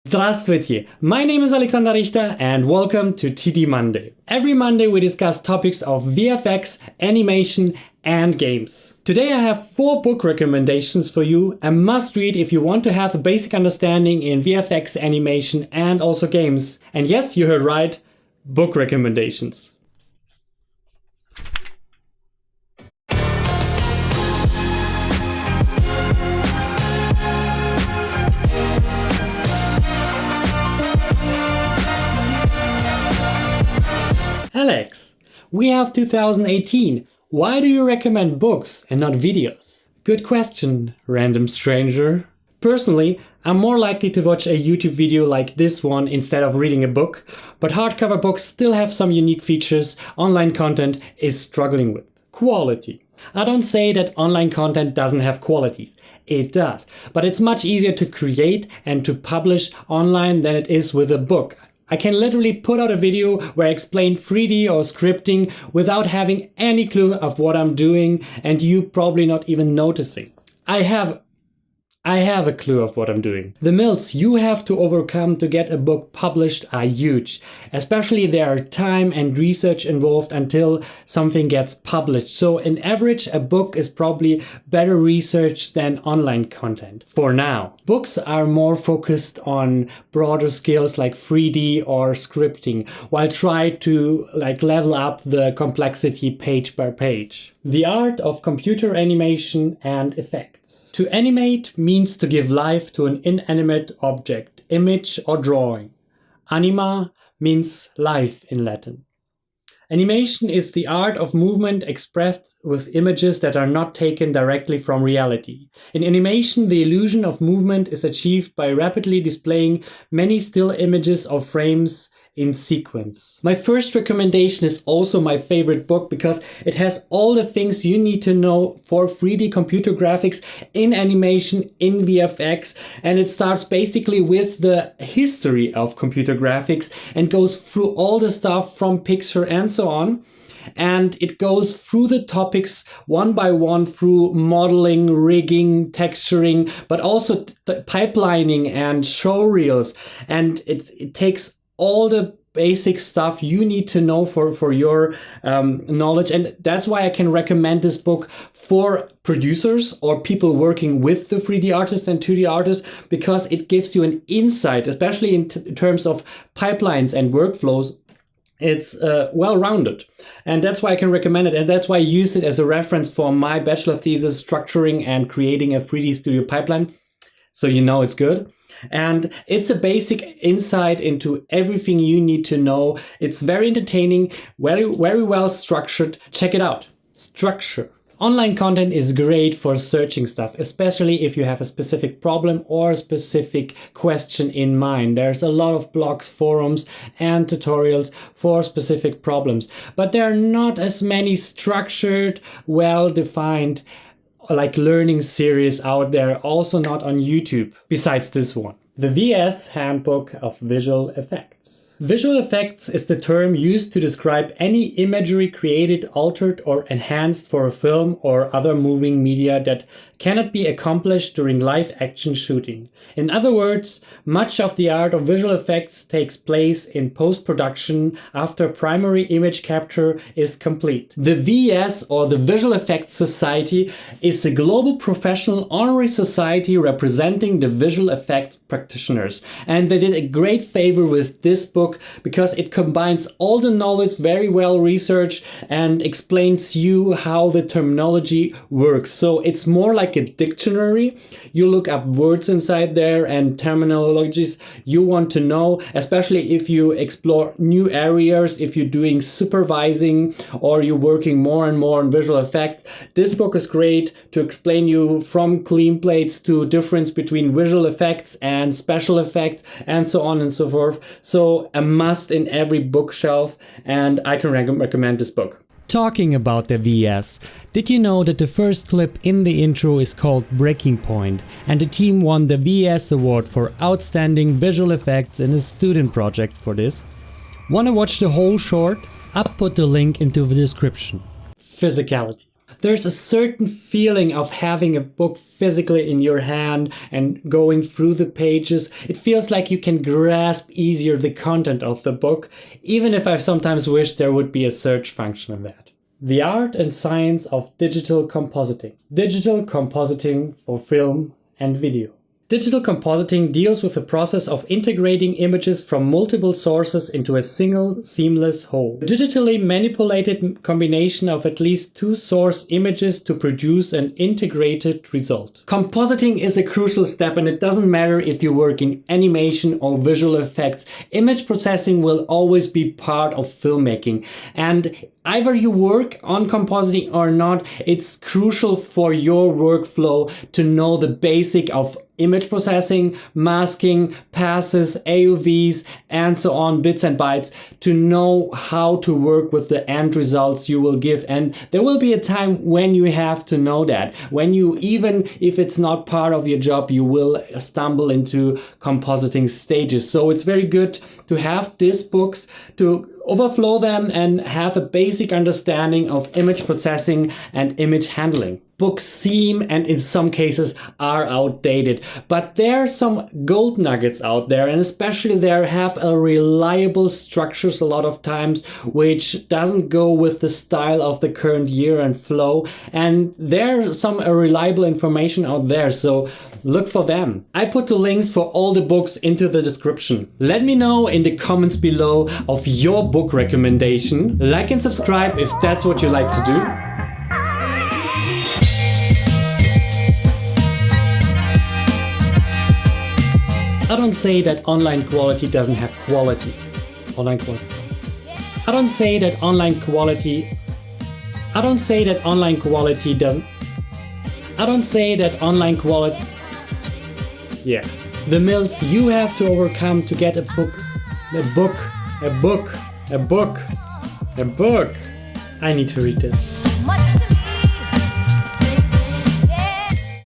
Здравствуйте! My name is Alexander Richter and welcome to TD Monday. Every Monday we discuss topics of VFX, animation and games. Today I have 4 book recommendations for you, a must read if you want to have a basic understanding in VFX, animation and also games. And yes, you heard right, book recommendations. Alex, we have 2018. Why do you recommend books and not videos? Good question, random stranger. Personally, I'm more likely to watch a YouTube video like this one instead of reading a book, but hardcover books still have some unique features online content is struggling with. Quality. I don't say that online content doesn't have qualities. It does, but it's much easier to create and to publish online than it is with a book. I can literally put out a video where I explain 3D or scripting without having any clue of what I'm doing and you probably not even noticing. I have a clue of what I'm doing. The mills you have to overcome to get a book published are huge. Especially there are time and research involved until something gets published. So in average, a book is probably better researched than online content. For now, books are more focused on broader skills like 3D or scripting, while try to level up the complexity page by page. The art of computer animation and effects. To animate means to give life to an inanimate object, image or drawing. Anima means life in Latin. Animation is the art of movement expressed with images that are not taken directly from reality. In animation, the illusion of movement is achieved by rapidly displaying many still images of frames in sequence. My first recommendation is also my favorite book because it has all the things you need to know for 3D computer graphics in animation, in VFX, and it starts basically with the history of computer graphics and goes through all the stuff from Pixar and so on. And it goes through the topics one by one through modeling, rigging, texturing, but also pipelining and show reels. And it takes all the basic stuff you need to know for your knowledge. And that's why I can recommend this book for producers or people working with the 3D artists and 2D artists, because it gives you an insight, especially in terms of pipelines and workflows. It's well-rounded, and that's why I can recommend it, and that's why I use it as a reference for my bachelor thesis, structuring and creating a 3D studio pipeline. So you know it's good. And it's a basic insight into everything you need to know. It's very entertaining, very well structured. Check it out. Structure. Online content is great for searching stuff, especially if you have a specific problem or a specific question in mind. There's a lot of blogs, forums, and tutorials for specific problems, but there are not as many structured, well-defined learning series out there, also not on YouTube, besides this one. The VS Handbook of Visual Effects. Visual effects is the term used to describe any imagery created, altered, or enhanced for a film or other moving media that cannot be accomplished during live action shooting. In other words, much of the art of visual effects takes place in post-production after primary image capture is complete. The VS, or the Visual Effects Society, is a global professional honorary society representing the visual effects practitioners. And they did a great favor with this book because it combines all the knowledge very well researched and explains you how the terminology works. So it's more like a dictionary. You look up words inside there and terminologies you want to know, especially if you explore new areas, if you're doing supervising or you're working more and more on visual effects. This book is great to explain you from clean plates to difference between visual effects and special effects and so on and so forth. So a must in every bookshelf, and I can recommend this book. Talking about the VS, did you know that the first clip in the intro is called Breaking Point, and the team won the VS award for outstanding visual effects in a student project for this? Wanna watch the whole short? I'll put the link into the description. Physicality. There's a certain feeling of having a book physically in your hand and going through the pages. It feels like you can grasp easier the content of the book, even if I sometimes wish there would be a search function in that. The art and science of digital compositing. Digital compositing for film and video. Digital compositing deals with the process of integrating images from multiple sources into a single, seamless whole. A digitally manipulated combination of at least two source images to produce an integrated result. Compositing is a crucial step, and it doesn't matter if you work in animation or visual effects. Image processing will always be part of filmmaking, and either you work on compositing or not, it's crucial for your workflow to know the basic of image processing, masking, passes, AUVs, and so on, bits and bytes, to know how to work with the end results you will give. And there will be a time when you have to know that. When you, even if it's not part of your job, you will stumble into compositing stages. So it's very good to have these books to overflow them and have a basic understanding of image processing and image handling. Books seem, and in some cases are, outdated, but there are some gold nuggets out there, and especially there have a reliable structures a lot of times, which doesn't go with the style of the current year and flow, and there's some reliable information out there, so look for them. I put the links for all the books into the description. Let me know in the comments below of your book recommendation. Like and subscribe if that's what you like to do. I don't say that online quality doesn't have quality. Online quality. I don't say that online quality. I don't say that online quality doesn't. I don't say that online quality. Yeah. The mills you have to overcome to get a book. I need to read this.